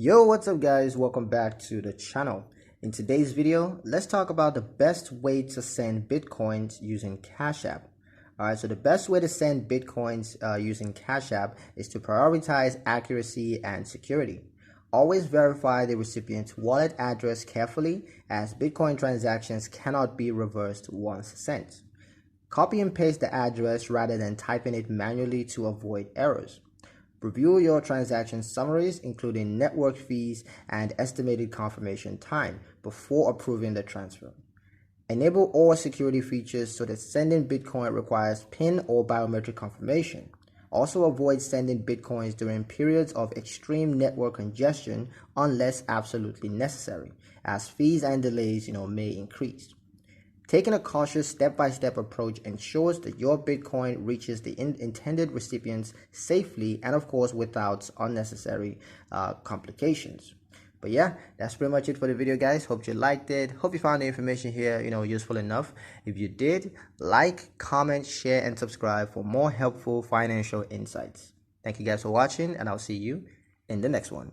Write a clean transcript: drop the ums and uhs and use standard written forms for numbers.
Yo, what's up guys? Welcome back to the channel. In today's video, let's talk about the best way to send Bitcoins using Cash App. Alright, so the best way to send Bitcoins using Cash App is to prioritize accuracy and security. Always verify the recipient's wallet address carefully, as Bitcoin transactions cannot be reversed once sent. Copy and paste the address rather than typing it manually to avoid errors. Review your transaction summaries, including network fees and estimated confirmation time, before approving the transfer. Enable all security features so that sending Bitcoin requires PIN or biometric confirmation. Also avoid sending Bitcoins during periods of extreme network congestion unless absolutely necessary, as fees and delays may increase. Taking a cautious step-by-step approach ensures that your Bitcoin reaches the intended recipients safely and of course without unnecessary complications. But yeah, that's pretty much it for the video guys. Hope you liked it. Hope you found the information here useful enough. If you did, like, comment, share and subscribe for more helpful financial insights. Thank you guys for watching, and I'll see you in the next one.